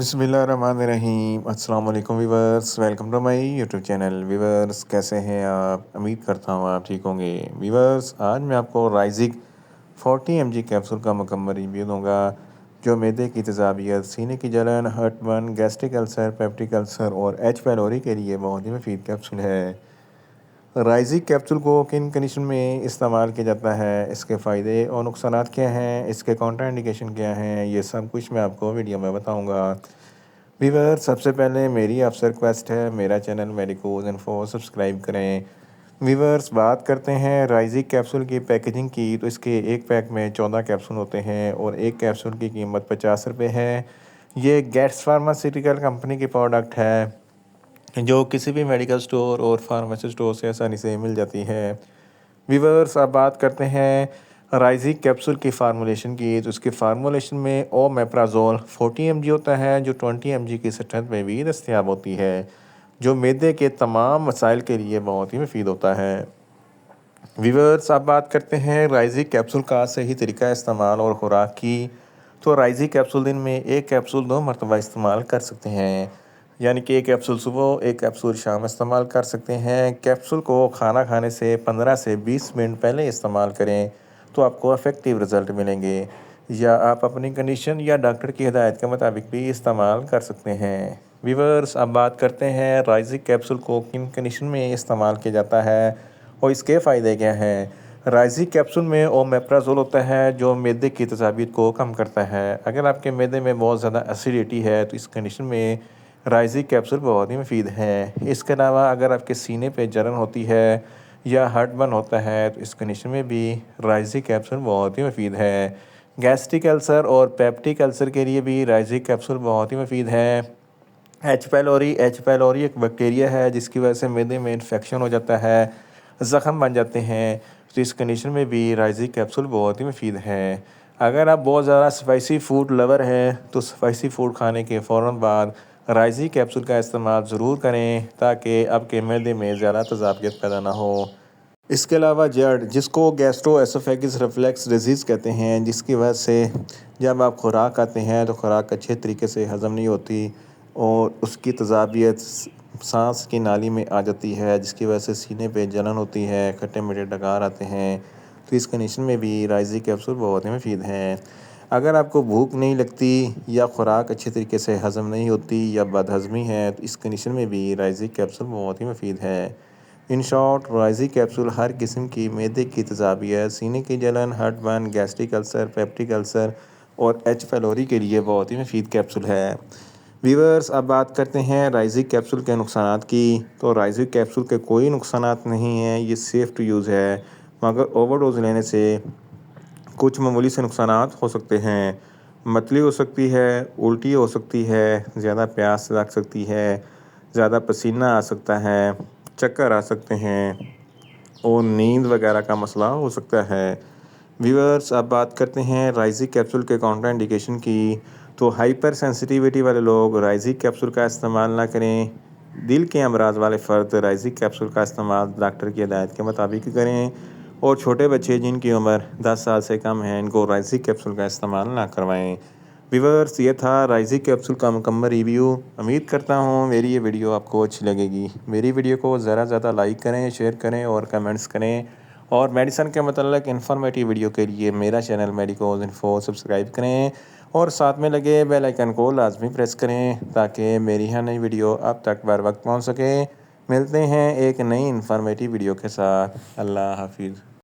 बिस्मिल्लाहिर्रहमानिर्रहीम। अस्सलाम वालेकुम viewers, welcome to my YouTube channel. Viewers, कैसे हैं आप? उम्मीद करता हूँ आप ठीक होंगे। वीवर्स, आज मैं आपको राइजिक 40 mg कैप्सूल का मुकम्मल रिव्यू दूंगा, जो मैदे की तेज़ाबियत, सीने की जलन, heartburn, gastric ulcer, peptic ulcer और एच पैलोरी के लिए बहुत ही मुफीद कैप्सूल है। राइजिक कैप्सूल को किन कंडीशन में इस्तेमाल किया जाता है, इसके फ़ायदे और नुकसानात क्या हैं, इसके कॉन्ट्राइंडिकेशन क्या हैं, ये सब कुछ मैं आपको वीडियो में बताऊंगा। व्यूअर, सबसे पहले मेरी आपसे रिक्वेस्ट है, मेरा चैनल मेडिकोज इन्फो सब्सक्राइब करें। व्यूअर्स, बात करते हैं राइजिक कैप्सूल की पैकेजिंग की, तो इसके एक पैक में 14 कैप्सूल होते हैं और एक कैप्सूल की कीमत 50 रुपये है। ये गेट्स फार्मास्यूटिकल कंपनी की प्रोडक्ट है, जो किसी भी मेडिकल स्टोर और फार्मेसी स्टोर से आसानी से मिल जाती है। व्यूअर्स, अब बात करते हैं राइजिक कैप्सूल की फार्मूलेशन की, तो उसके फार्मूलेशन में ओमेप्राजोल 40 mg होता है, जो 20 mg की सतह में भी दस्तियाब होती है, जो मैदे के तमाम मसाइल के लिए बहुत ही मुफीद होता है। व्यूअर्स, अब बात करते हैं राइजिक कैप्सूल का सही तरीका इस्तेमाल और खुराक की, तो राइजिक कैप्सूल दिन में एक कैप्सूल 2 मरतबा इस्तेमाल कर सकते हैं, यानी कि एक कैप्सूल सुबह, एक कैप्सूल शाम इस्तेमाल कर सकते हैं। कैप्सूल को खाना खाने से 15 से 20 मिनट पहले इस्तेमाल करें, तो आपको इफ़ेक्टिव रिज़ल्ट मिलेंगे, या आप अपनी कंडीशन या डॉक्टर की हिदायत के मुताबिक भी इस्तेमाल कर सकते हैं। व्यूअर्स, अब बात करते हैं राइजिक कैप्सूल को किन कंडीशन में इस्तेमाल किया जाता है और इसके फ़ायदे क्या हैं। राइजिक कैप्सूल में ओमेप्राजोल होता है, जो मैदे की तेज़ाबियत को कम करता है। अगर आपके मैदे में बहुत ज़्यादा एसिडिटी है, तो इस कंडीशन में राइजिक कैप्सूल बहुत ही मुफीद है। इसके अलावा अगर आपके सीने पे जलन होती है या हार्टबर्न होता है, तो इस कंडीशन में भी राइजिक कैप्सूल बहुत ही मुफीद है। गैस्ट्रिक अल्सर और पेप्टिक अल्सर के लिए भी राइजिक कैप्सूल बहुत ही मुफीद है। एच पैलोरी एक बैक्टीरिया है, जिसकी वजह से मैदे में इन्फेक्शन हो जाता है, ज़ख़म बन जाते हैं, तो इस कंडीशन में भी राइजिक कैप्सूल बहुत ही मुफीद है। अगर आप बहुत ज़्यादा स्पाइसी फूड लवर हैं, तो स्पाइसी फूड खाने के फ़ौरन बाद राइजिक कैप्सूल का इस्तेमाल ज़रूर करें, ताकि आपके मैदे में ज़्यादा तेज़ाबियत पैदा ना हो। इसके अलावा जड़, जिसको गैस्ट्रोएसोफेगस रिफ्लक्स डिजीज़ कहते हैं, जिसकी वजह से जब आप खुराक खाते हैं तो खुराक अच्छे तरीके से हज़म नहीं होती और उसकी तेज़ाबियत सांस की नाली में आ जाती है, जिसकी वजह से सीने पे जलन होती है, खट्टे मीठे डकार आते हैं, तो इस कंडीशन में भी राइजिक कैप्सूल बहुत ही मुफीद हैं। अगर आपको भूख नहीं लगती या खुराक अच्छे तरीके से हज़म नहीं होती या बदहज़मी है, तो इस कंडीशन में भी राइजिक कैप्सूल बहुत ही मुफीद है। इन शॉर्ट, राइजिक कैप्सूल हर किस्म की मैदे की तेज़ाबियत, सीने की जलन, heartburn, gastric ulcer, peptic ulcer और एच पैलोरी के लिए बहुत ही मुफीद कैप्सूल है। व्यूअर्स, अब बात करते हैं राइजिक कैप्सूल के नुकसानात की, तो राइजिक कैप्सूल के कोई नुकसानात नहीं हैं, ये सेफ़ टू यूज़ है, मगर ओवरडोज लेने से कुछ मामूली से नुकसानात हो सकते हैं। मतली हो सकती है, उल्टी हो सकती है, ज़्यादा प्यास लग सकती है, ज़्यादा पसीना आ सकता है, चक्कर आ सकते हैं और नींद वगैरह का मसला हो सकता है। व्यूअर्स, अब बात करते हैं राइजिक कैप्सूल के कॉन्ट्राइंडिकेशन की, तो हाइपर सेंसिटिविटी वाले लोग राइजिक कैप्सूल का इस्तेमाल ना करें। दिल के अमराज वाले फ़र्द राइजिक कैप्सूल का इस्तेमाल डॉक्टर की हिदायत के मुताबिक करें, और छोटे बच्चे जिनकी उम्र 10 साल से कम है, इनको राइजिक कैप्सूल का इस्तेमाल ना करवाएं। व्यूअर्स, ये था राइजिक कैप्सूल का मुकम्मल रिव्यू। उम्मीद करता हूँ मेरी ये वीडियो आपको अच्छी लगेगी। मेरी वीडियो को ज़्यादा लाइक करें, शेयर करें और कमेंट्स करें, और मेडिसन के मतलब इन्फॉर्मेटिव वीडियो के लिए मेरा चैनल मेडिकोज इन्फो सब्सक्राइब करें और साथ में लगे बेल आइकन को लाजमी प्रेस करें, ताकि मेरी हर नई वीडियो अब तक बर वक्त पहुँच सके। मिलते हैं एक नई इन्फॉर्मेटिव वीडियो के साथ। अल्लाह हाफिज़।